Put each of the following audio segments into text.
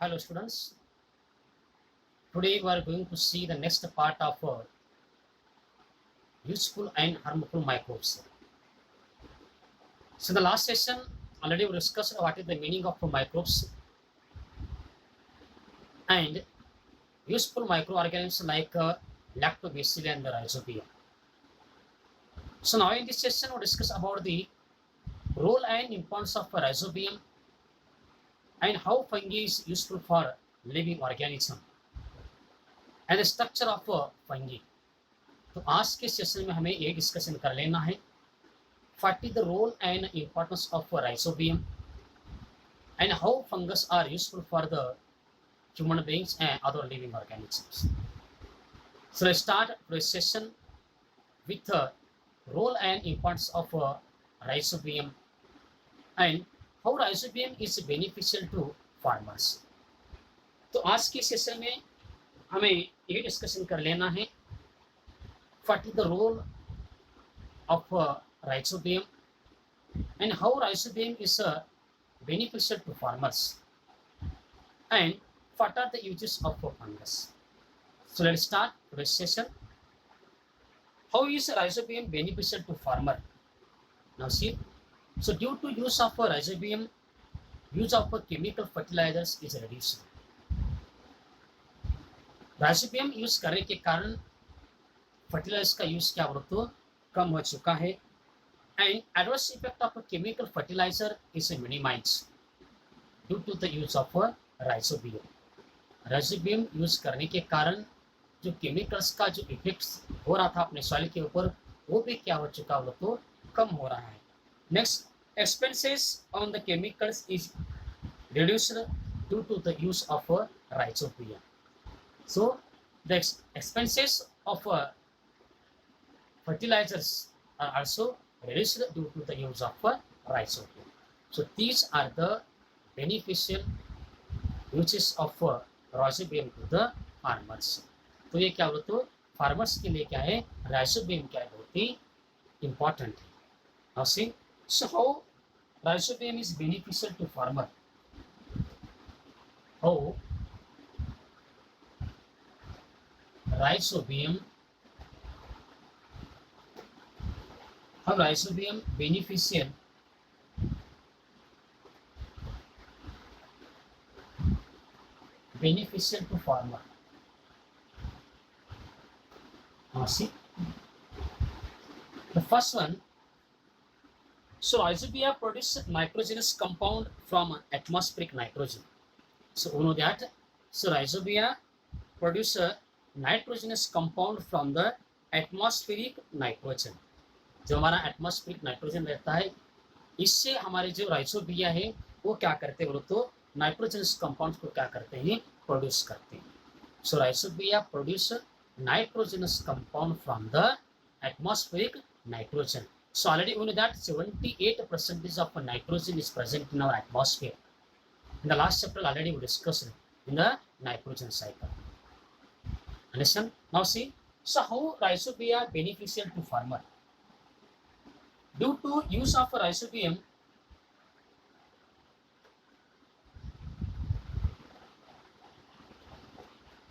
Hello students, today we are going to see the next part of useful and harmful microbes. So in the last session already we discussed what is the meaning of microbes and useful microorganisms like lactobacilli and the rhizobia. So now in this session we discuss about the role and importance of rhizobium and how fungi is useful for living organism and the structure of fungi. तो आज के session में हमें ये discussion कर लेना है what is the role and importance of rhizobium and how fungus are useful for the human beings and other living organisms. So let's start this session with the role and importance of rhizobium and how rhizobium is beneficial to farmers. तो आज के session में हमें ये discussion कर लेना है what is the role of rhizobium and how rhizobium is beneficial to farmers and what are the uses of fungus. So let's start today's session. How is rhizobium beneficial to farmer? Now see, so due to use of rhizobium, use of chemical fertilizers is reduced. rhizobium use करने के कारण fertilisers का use क्या बोलते कम हो चुका है and adverse effect of chemical fertiliser is minimised due to the use of rhizobium. Rhizobium use करने के कारण जो केमिकल्स का जो इफेक्ट्स हो रहा था अपने सॉइल के ऊपर वो भी क्या हो चुका बोलो तो कम हो रहा है। Next, expenses on the chemicals is reduced due to the use of rhizobium. So the expenses of fertilizers are also reduced due to the use of rhizobium. So these are the beneficial uses of rhizobium to the farmers. तो ये क्या बोलते हो farmers के लिए क्या है rhizobium क्या है बहुत ही important है। Now see, so how rhizobium is beneficial to farmer? How rhizobium beneficial to farmer. Now see, the first one, so rhizobia produce nitrogenous compound from atmospheric nitrogen. So you know that, so rhizobia produce a nitrogenous compound from the atmospheric nitrogen. जो हमारा atmospheric nitrogen रहता है इससे हमारे जो rhizobia है वो क्या करते हैं बोलो तो नाइट्रोजनस कंपाउंड्स को क्या करते हैं प्रोड्यूस करते हैं। So rhizobia produce nitrogenous compound from the atmospheric nitrogen. So already we know that 78% of nitrogen is present in our atmosphere. In the last chapter already we discussed in the nitrogen cycle. Understand? Now see, so how rhizobia beneficial to farmer? Due to use of rhizobium,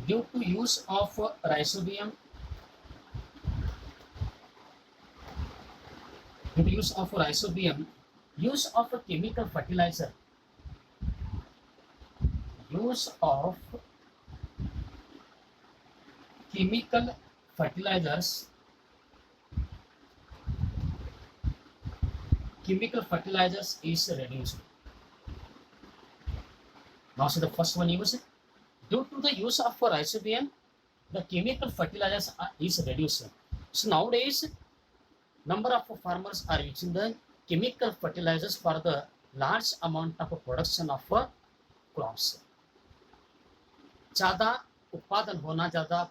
use of rhizobium, use of a chemical fertilizer, use of chemical fertilizers is reduced. Now see the first one use, due to the use of rhizobium the chemical fertilizers is reduced. So nowadays number of farmers are using the chemical fertilizers for the large amount of production of crops. ज़्यादा उत्पादन होना, ज़्यादा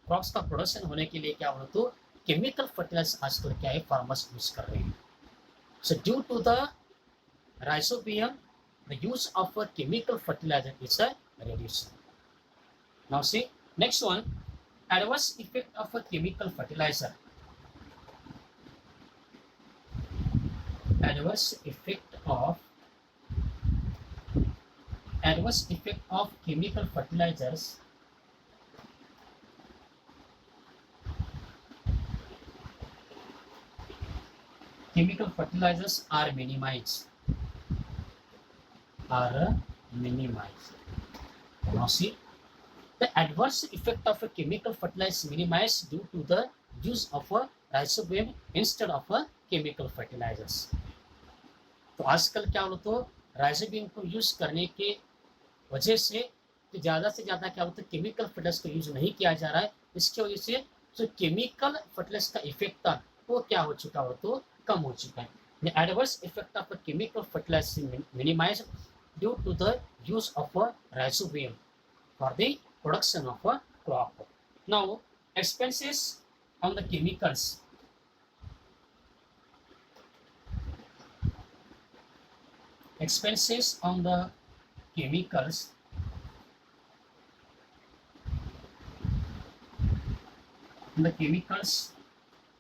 crops का production होने के लिए क्या बोलो तो केमिकल फर्टिलाइजर आजकल क्या है फार्मर्स यूज कर रहे हैं। So due to the rhizobium, the use of a chemical fertilizer is reduced. Now see, next one, adverse effect of a chemical fertilizer. Adverse effect of adverse effect of chemical fertilizers are minimized. Now see, the adverse effect of a chemical fertilizer is minimized due to the use of a rhizobium instead of a chemical fertilizers. तो आजकल क्या होता है, rhizobium को use करने के वजह से ज़्यादा से ज़्यादा क्या होता है, केमिकल फर्टिलाइजर को यूज नहीं किया जा रहा है. इसकी वजह से जो केमिकल फर्टिलाइजर का इफेक्ट था वो क्या हो चुका हो, तो कम हो चुका है. The adverse effect of a chemical fertilizer is minimized due to the use of a rhizobium for the production of a crop. Now, expenses on the chemicals. Expenses on the chemicals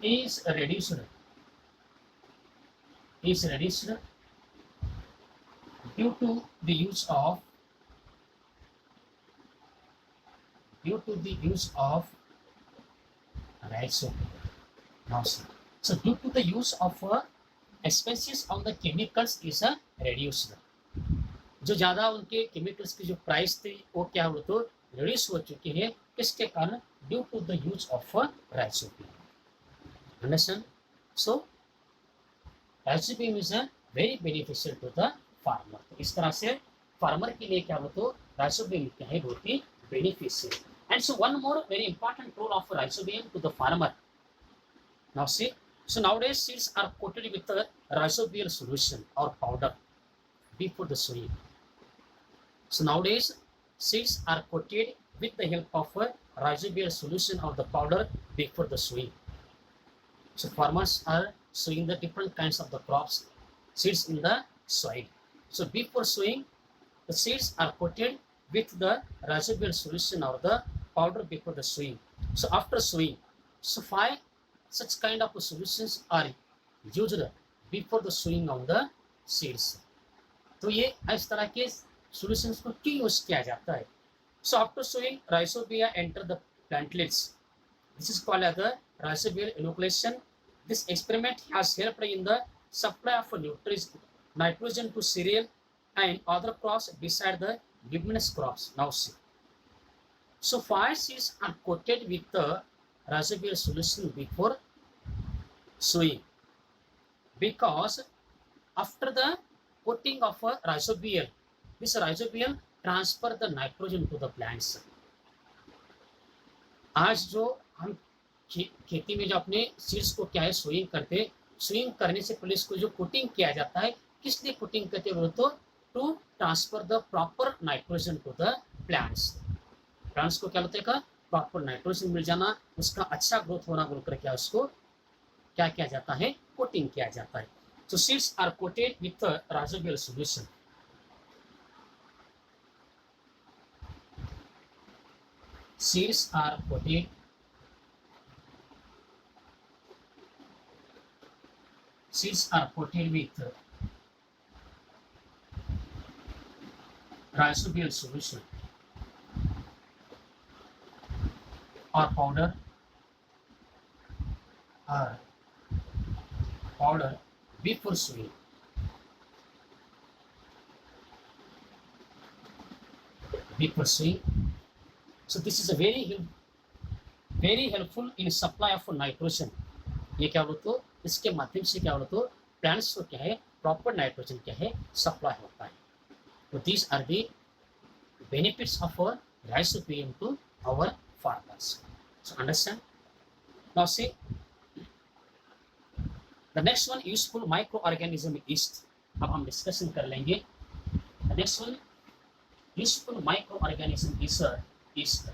is reduced due to the use of rhizobium. Now, so due to the use of expenses on the chemicals is reduced. जो ज़्यादा उनके chemicals की जो price थी वो क्या हो, तो रिड्यूस हो चुकी है. किसके कारण? Due to the use of rhizobium. Understand? So rhizobium is very beneficial to the farmer. तो इस तरह से फार्मर के लिए क्या हो, तो राइजोबियम क्या है, बहुत ही beneficial. And so one more very important role of rhizobium to the farmer. Now see, so nowadays seeds are coated with a rhizobial solution or powder before the sowing. So nowadays seeds are coated with the help of a rhizobial solution or the powder before the sowing. So farmers are sowing the different kinds of the crops, seeds in the soil. So before sowing, the seeds are coated with the rhizobial solution or the powder before the sowing. So after sowing, so 5 such kind of solutions are used before the sowing of the seeds. तो ये इस तरह के solutions को क्यों use किया जाता है? So after sowing, rhizobia enter the plantlets. This is called as the rhizobial inoculation. This experiment has helped in the supply of nitrogen to cereal and other crops beside the leguminous crops. Now see. So 5 seeds are coated with the rhizobial solution before sowing, because after the coating of a rhizobial, this rhizobial transfer the nitrogen to the plants. आज जो हम खेती में जो अपने seeds को क्या है सोइंग करते, सोइंग करने से पहले इसको जो कोटिंग किया जाता है, किस लिए कोटिंग करते हैं, तो to transfer the proper nitrogen to the plants. Plants को क्या होता है का प्रॉपर नाइट्रोजन मिल जाना, उसका अच्छा ग्रोथ होना बोलकर क्या उसको क्या किया जाता है, कोटिंग किया जाता है. So seeds are coated with the rhizobial solution. Seeds are coated with rhizobial solution or powder before sowing. So this is a very helpful in supply of nitrogen. ये क्या बोलते हो, इसके माध्यम से क्या बोलते हो, प्लांट्स को क्या है प्रॉपर नाइट्रोजन क्या है सप्लाई होता है. तो these are the benefits of our rhizobium to our farmers. So understand? Now see, the next one useful microorganism yeast. अब हम डिस्कशन कर लेंगे. The next one useful microorganism is yeast.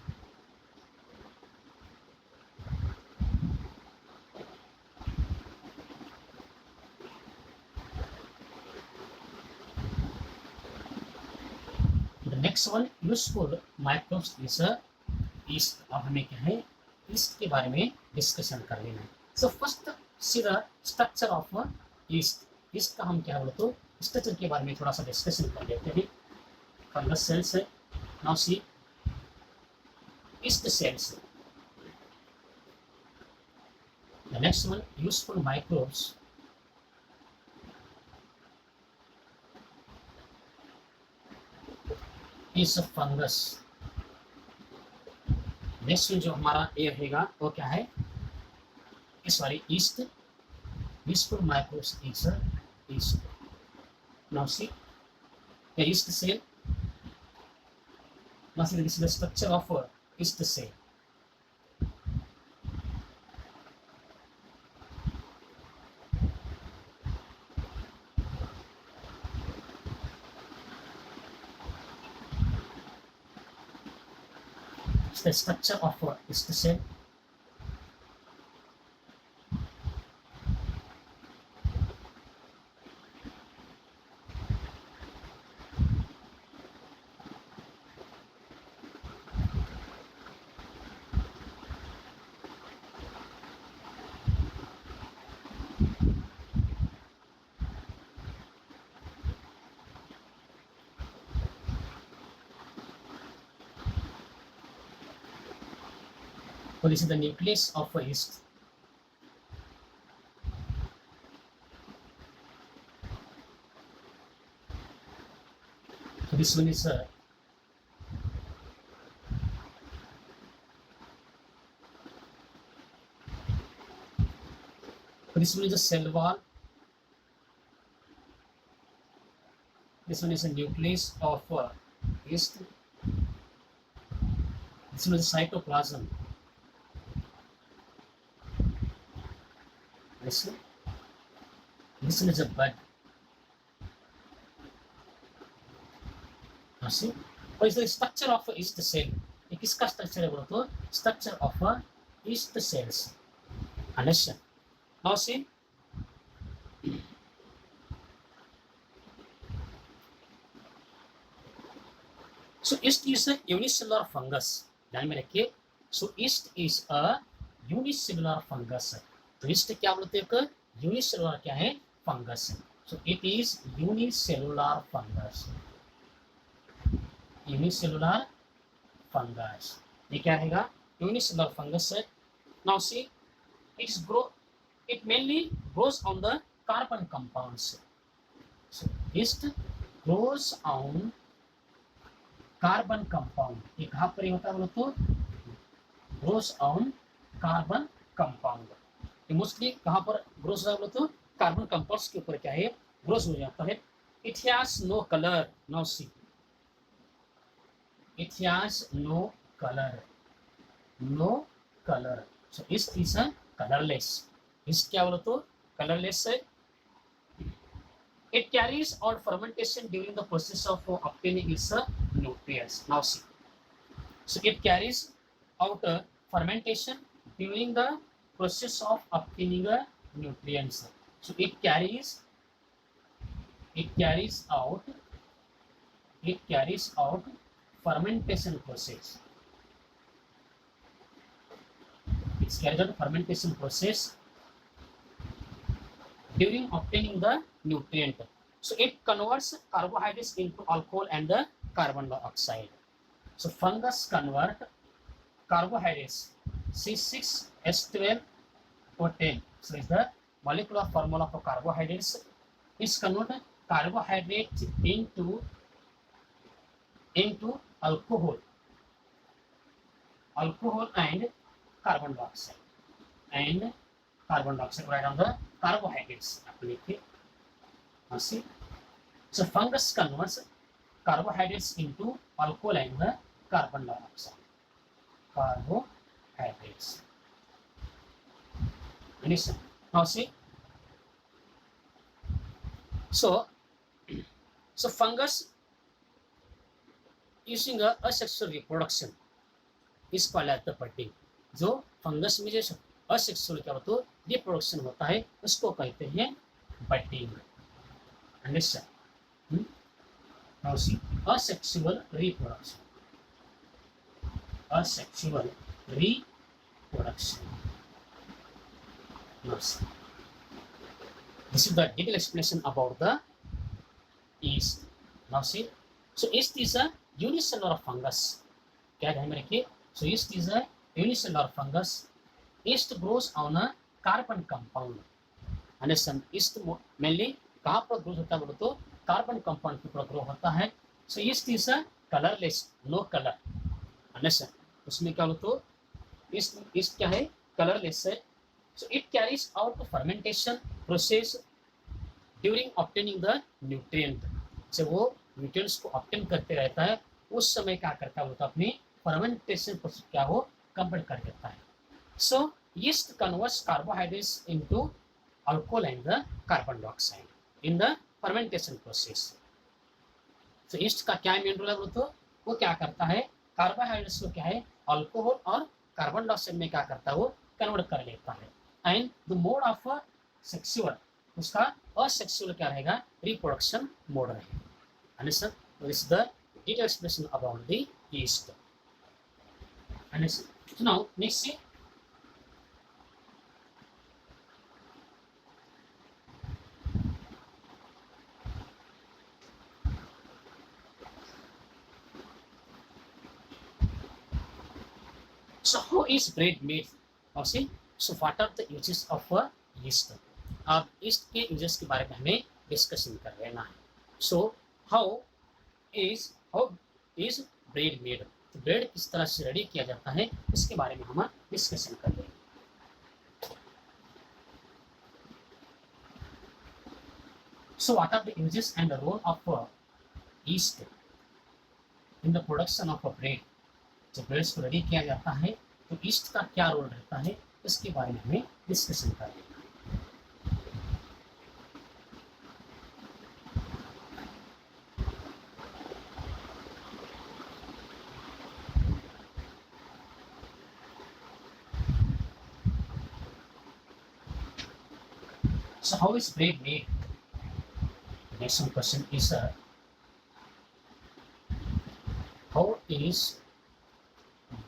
The next one useful microbes is yeast. अब हमें क्या है yeast के बारे में डिस्कशन कर लेना है. So first see the structure of yeast. yeast का हम क्या बोलते हो स्ट्रक्चर के बारे में थोड़ा सा डिस्कशन कर लेते हैं. fungus cells. Now see, yeast cells. The next one, useful microbes. Is a fungus. Next जो हमारा ये रहेगा वो क्या है, sorry east, useful microbes is east. Now see the yeast cell. Now see, this is the structure of yeast cell. It's the structure of yeast cell. So this is the nucleus of a yeast. So this one is so this one is a cell wall. This one is a nucleus of yeast. This one is a cytoplasm. This one is a bud. Now see, what is the structure of a yeast cell? ये किसका structure है बोलो तो structure of a yeast cells. Understand? Now see, so yeast is a unicellular fungus. ध्यान में रखिए. So yeast is a unicellular fungus. तो yeast क्या बोलते हैं, एक यूनिसेलुलर क्या है, fungus. So it is unicellular fungus. Unicellular fungus ये क्या रहेगा, यूनिसेलुलर फंगस है. Now see, it mainly grows on the carbon compounds. So yeast grows on carbon compound. ये कहाँ पर होता है बोलो तो grows on carbon compound. Mostly कहाँ पर ग्रोस होता है तो कार्बन कंपाउंड्स के ऊपर क्या है, ग्रोस हो जाता है. It has no colour. Now see, it has no colour. No colour. So it is a colourless. इस क्या बोलो तो कलरलेस है. It carries out fermentation during the process of obtaining its nutrients. Now see, so it carries out fermentation during the process of obtaining nutrients. So it carries out fermentation process. It carries out fermentation process during obtaining the nutrient. So it converts carbohydrates into alcohol and the carbon dioxide. So fungus convert carbohydrates C6H12 or 10. So is the molecular formula for carbohydrates. It's converted carbohydrate into alcohol and carbon dioxide. Right on the carbohydrates. See, so fungus converts carbohydrates into alcohol and the carbon dioxide. Carbohydrates. Listen. Now see. So fungus using a asexual reproduction is called as the budding. जो fungus में जो asexual क्या होता है reproduction होता है उसको कहते हैं budding. Understand? Now see, asexual reproduction. Asexual reproduction. This is the detailed explanation about the yeast. Now see, So yeast is a unicellular fungus. क्या ध्यान में रखिए? So yeast is a unicellular fungus. Yeast grows on a carbon compound. Understand? Yeast mainly कहाँ पर grow होता है बोलो तो कार्बन कंपाउंड के ऊपर ग्रो होता है. So yeast is a colorless, no color. Understand? उसमें क्या बोलो तो yeast क्या है? Colorless है. So it carries out the fermentation process during obtaining the nutrient. जब वो न्यूट्रिएंट्स को ऑब्टेन करते रहता है उस समय क्या करता है बोलता अपनी फर्मेंटेशन प्रोसेस क्या हो कंप्लीट कर देता है. सो yeast converts carbohydrates into alcohol and the carbon dioxide in the fermentation process. So yeast का क्या मेन रोल है बोलो तो वो क्या करता है कार्बोहाइड्रेट्स को क्या है अल्कोहल और कार्बन डाइऑक्साइड में क्या करता है वो कन्वर्ट कर लेता है. And the mode of sexual उसका असेक्सुअल क्या रहेगा रिप्रोडक्शन मोड रहेगा. Understand? This is the detailed explanation about the yeast. Understand? So now next see. So how is bread made? Now see. So what are the uses of yeast? अब yeast के uses के बारे में हमें discussion कर लेना है. So how is bread made? तो ब्रेड किस तरह से रेडी किया जाता है इसके बारे में हम डिस्कशन कर लेंगे. So what are the uses and the role of yeast in the production of a bread? जब ब्रेड को रेडी किया जाता है तो ईस्ट का क्या रोल रहता है इसके बारे में हमें डिस्कशन कर लेना है. So how is bread made? The next question is how is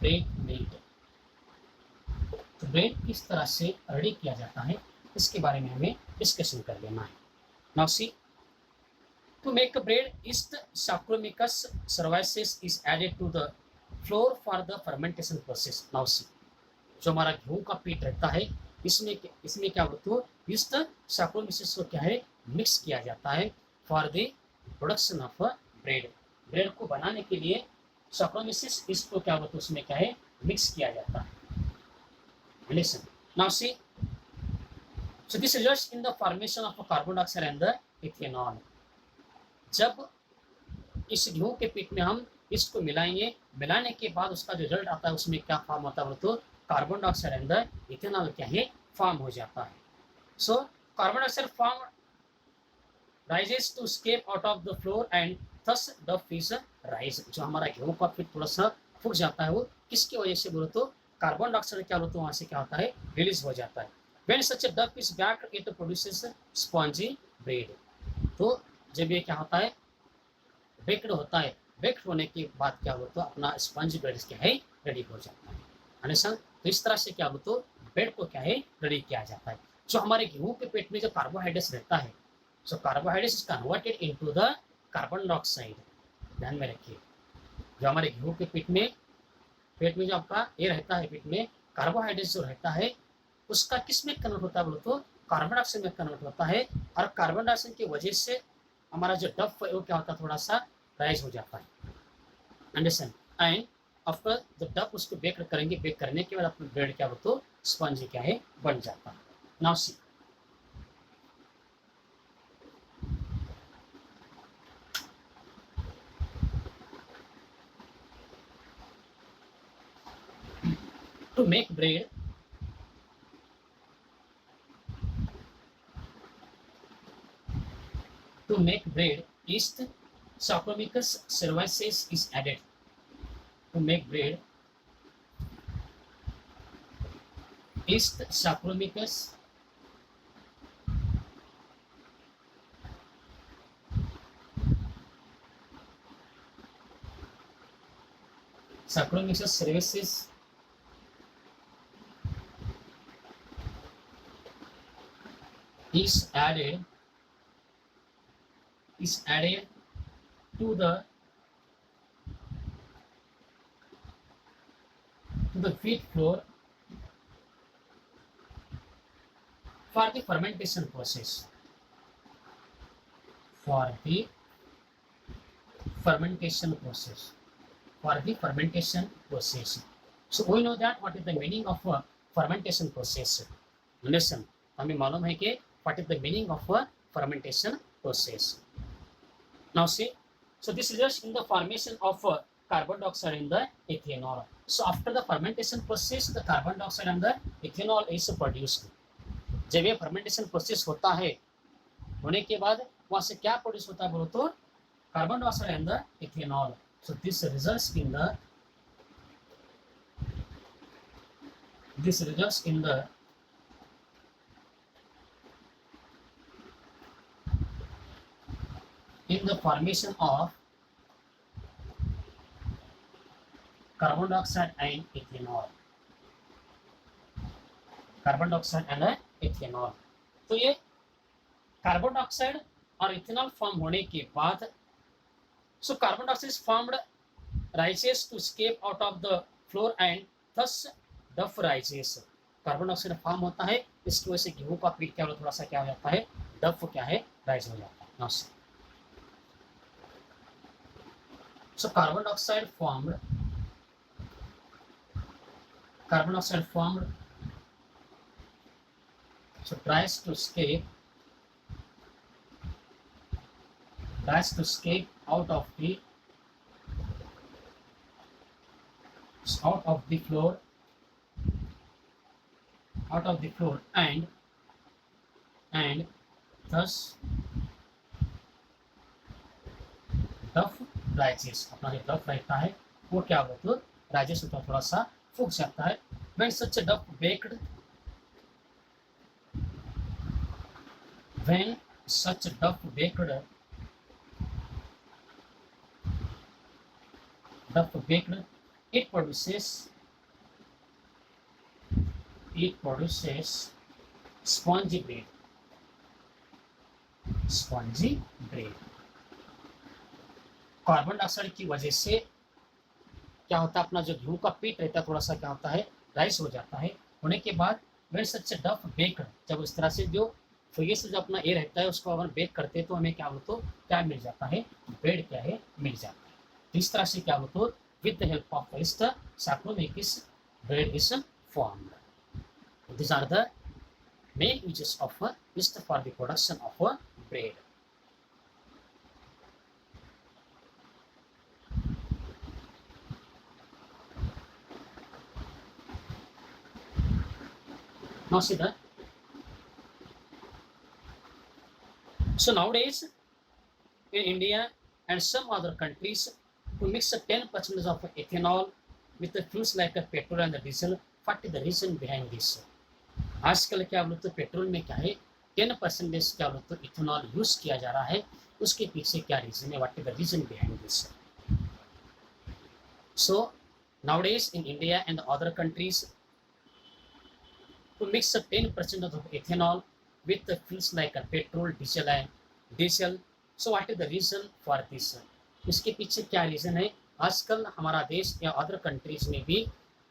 bread made? तो ब्रेड किस तरह से रेडी किया जाता है इसके बारे में हमें डिस्कशन कर लेना है. Now see, to make bread, yeast Saccharomyces cerevisiae is added to the flour for the fermentation process. Now see, जो हमारा गेहूं का पीठ रहता है इसमें क्या होता है yeast Saccharomyces को क्या है मिक्स किया जाता है for the production of bread. Bread को बनाने के लिए Saccharomyces इसको क्या होता है उसमें क्या है मिक्स किया जाता है. Listen. Now see. So this results in the formation of carbon dioxide and the ethanol. जब इस गेहूं के पीठ में हम इसको मिलाएंगे मिलाने के बाद उसका जो रिजल्ट आता है उसमें क्या फॉर्म होता है तो carbon dioxide and the ethanol क्या है फॉर्म हो जाता है. So carbon dioxide form rises to escape out of the flour and thus the fish rise. जो हमारा गेहूं का पीठ थोड़ा सा फूक जाता है वो किसकी वजह से बोलो तो कार्बन डाइऑक्साइड क्या होता है वहाँ से क्या होता है रिलीज हो जाता है. When such a duct is baked, it produces spongy bread. तो जब ये क्या होता है बेक्ड होता है बेक्ड होने के बाद क्या होता है अपना स्पंज ब्रेड क्या है रेडी हो जाता है. अंडरस्टैंड? तो इस तरह से क्या होता है ब्रेड को क्या है रेडी किया जाता है. जो हमारे गेहूं के पेट में जो कार्बोहाइड्रेट्स रहता है so carbohydrates is converted into the carbon dioxide. ध्यान में रखिए जो हमारे गेहूं के पेट में जो आपका ये रहता है पेट में कार्बोहाइड्रेट जो रहता है उसका किस में कन्वर्ट होता है बोलो तो कार्बन डाइऑक्साइड में कन्वर्ट होता है. और कार्बन डाइऑक्साइड की वजह से हमारा जो डफ है वो क्या होता है थोड़ा सा राइज हो जाता है. अंडरस्टैंड? एंड आफ्टर जब डफ उसको बेक करेंगे बेक करने के बाद अपना ब्रेड क्या बोलो तो स्पंज क्या है बन जाता है. Now see to make bread yeast Saccharomyces cerevisiae is added. To make bread yeast Saccharomyces cerevisiae is added to the to the wheat flour for the fermentation process. For the fermentation process. For the fermentation process. So we know that what is the meaning of a fermentation process. Listen, हमें मालूम है कि what is the meaning of a fermentation process. Now see, so this results in the formation of carbon dioxide in the ethanol. So after the fermentation process, the carbon dioxide and the ethanol is produced. जब ये fermentation process होता है, होने के बाद वहाँ से क्या प्रोड्यूस होता है बोलो तो carbon dioxide and the ethanol. So this results in the formation of carbon dioxide and ethanol. Carbon dioxide and ethanol. तो ये कार्बन डाइऑक्साइड और इथेनॉल फॉर्म होने के बाद so carbon dioxide is formed rises to escape out of the flour and thus dough rises. Carbon dioxide form होता है, इसकी वजह से गेहूं का पीट क्या थोड़ा सा क्या हो जाता है, डफ क्या है, राइज हो जाता है. So carbon dioxide formed so tries to escape out of the floor and thus duff rises. अपना जो duff रहता है वो क्या होता है, rises होता है, थोड़ा सा फूक जाता है. when such a duff baked it produces spongy bread. Carbon dioxide की वजह से क्या होता है, अपना जो गेहूं का पीट रहता है थोड़ा सा क्या होता है, राइस हो जाता है. होने के बाद when such a duff baked, जब इस तरह से जो फुगे से जो अपना ए रहता है उसको अगर बेक करते हैं तो हमें क्या होता है, क्या मिल जाता है, ब्रेड क्या है, मिल जाता है. तो इस तरह से क्या होता है, with the help of yeast Saccharomyces bread is formed. These are the main uses of yeast for the production of bread. Now see that. So nowadays in India and some other countries, to mix 10% of ethanol with the fuels like petrol and diesel. What is the reason behind this? आजकल क्या बोलते petrol में क्या है 10% क्या बोलते ethanol use किया जा रहा है, उसके पीछे क्या रीजन है, what is the reason behind this. So nowadays in India and other countries, to mix 10% of ethanol with the fuels like petrol, diesel. So what is the reason for this? इसके पीछे क्या reason है. आजकल हमारा देश या other countries में भी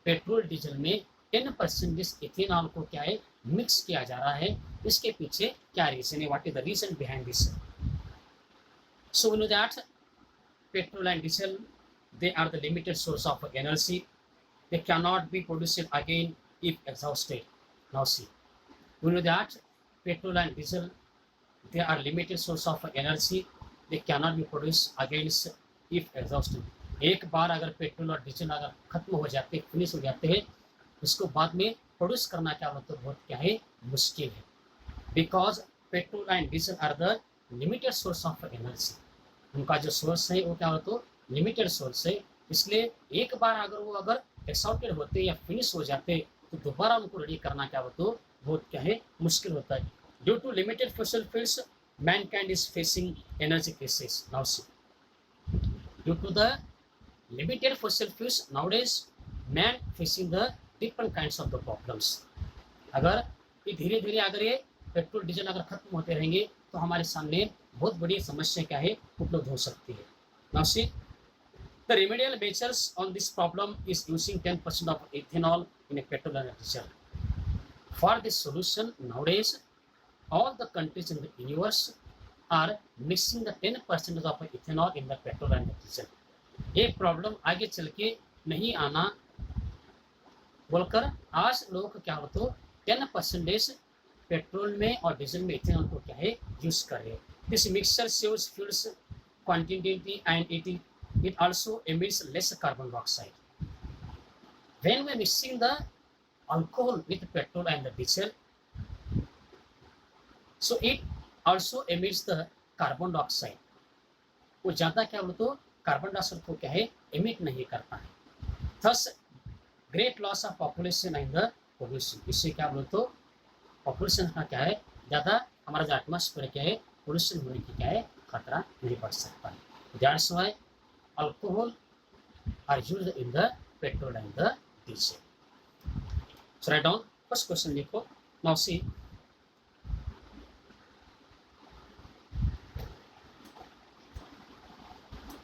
पेट्रोल डीजल में 10% इथेनॉल को क्या है, मिक्स किया जा रहा है. इसके पीछे क्या रीजन है, what is the reason behind this. So we know that petrol and diesel, they are the limited source of energy. They cannot be produced again if exhausted. Now see, we know that petrol and diesel, they are limited source of energy. They cannot be produced again if exhausted. एक बार अगर petrol और diesel अगर खत्म हो जाते, finish हो जाते हैं, उसको बाद में प्रोड्यूस करना क्या मतलब बहुत क्या है, मुश्किल है. Because petrol and diesel are the limited source of energy. उनका जो सोर्स है वो क्या होता है, लिमिटेड सोर्स है. इसलिए एक बार अगर वो एक्सॉर्टेड होते या फिनिश हो जाते तो दोबारा उनको रेडी करना क्या होता है, बहुत क्या है, मुश्किल होता है. Due to limited fossil fuels, mankind is facing energy crisis. Now see, due to the limited fossil fuels nowadays, man facing the different kinds of the problems. अगर ये धीरे धीरे अगर ये पेट्रोल डीजल अगर खत्म होते रहेंगे तो हमारे सामने बहुत बड़ी समस्या क्या है, उपलब्ध हो सकती है. Now see, The remedial measures on this problem is using 10% of ethanol in a petrol and diesel. For this solution, nowadays, all the countries in the universe are mixing the 10% of ethanol in the petrol and diesel. ये problem आगे चल के नहीं आना बोलकर आज लोग क्या हो तो 10% पेट्रोल में और डीजल में इथेनॉल को क्या है यूज कर रहे हैं. This mixture saves fuels quantity and it also emits less carbon dioxide. When we are mixing the alcohol with petrol and the diesel, so it also emits the carbon dioxide. वो ज़्यादा क्या बोलो तो carbon dioxide को क्या है emit नहीं करता है. Thus, great loss of population and the pollution. इससे क्या बोलो तो पॉपुलेशन का क्या है ज़्यादा हमारा जो एटमॉस्फेयर क्या है पोल्यूशन होने की क्या है खतरा नहीं बढ़ सकता है. That's why alcohol are used in the petrol and the diesel. So write down first question लिखो. Now see,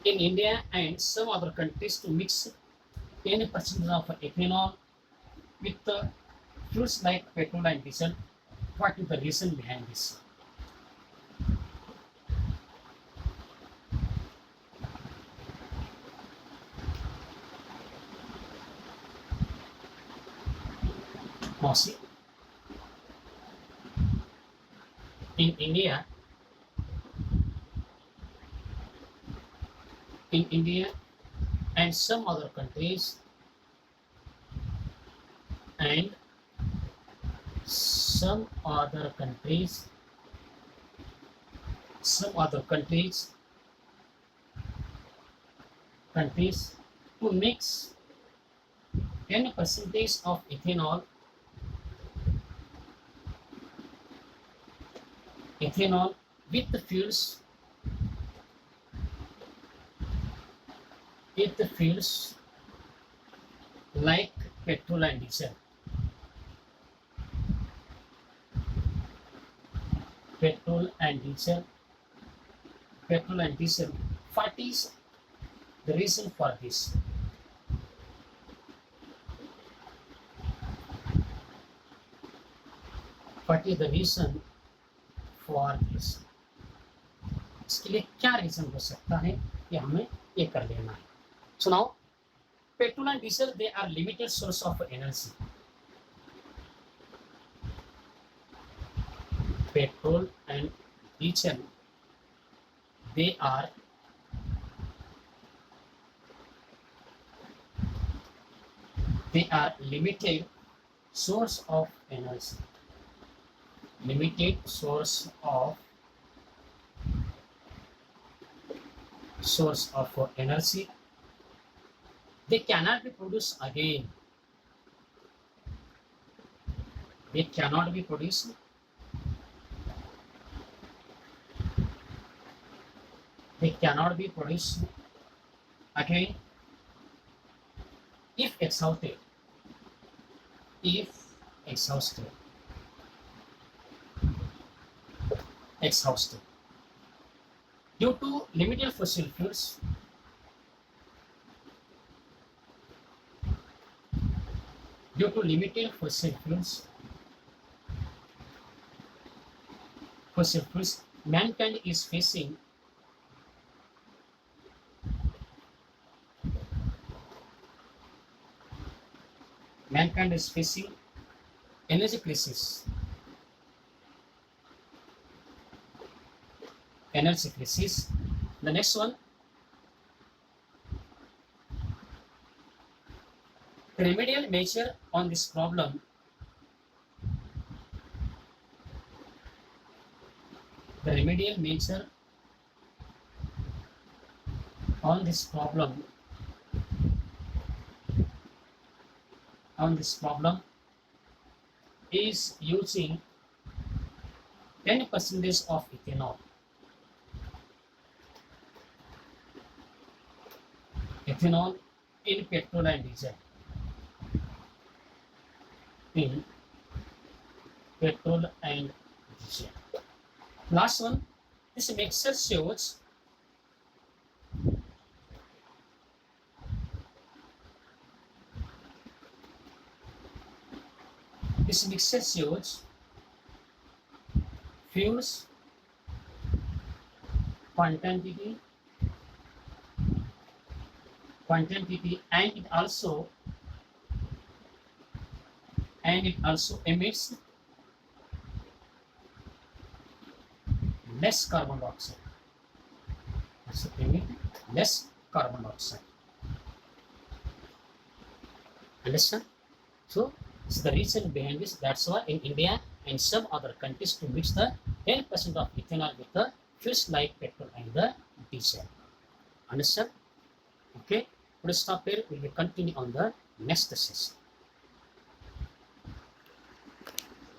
in India and some other countries to mix 10% of ethanol with the fuels like petrol and diesel. What is the reason behind this? Now see, in India and some other countries and some other countries to mix 10% of ethanol with the fuels like petrol and diesel. What is the reason for this? What is the reason for this? इसके लिए क्या reason हो सकता है ये हमें ये कर लेना है. So now, petrol and diesel, they are limited source of energy. Petrol and diesel, they are limited source of energy. Limited source of energy. They cannot be produced again. They cannot be produced again if exhausted. Due to limited fossil fuels, mankind is facing energy crisis. The next one, the remedial measure on this problem is using 10% of ethanol in petrol and diesel. Last one, this mixture shows This mixture shows fuels quantity, and it also emits less carbon dioxide. So emit less carbon dioxide. Understand? So this is the reason behind this. That's why in India and some other countries to mix the 10% of ethanol with the fuels like petrol and the diesel. Understand? Okay. We'll stop here. We will continue on the next session.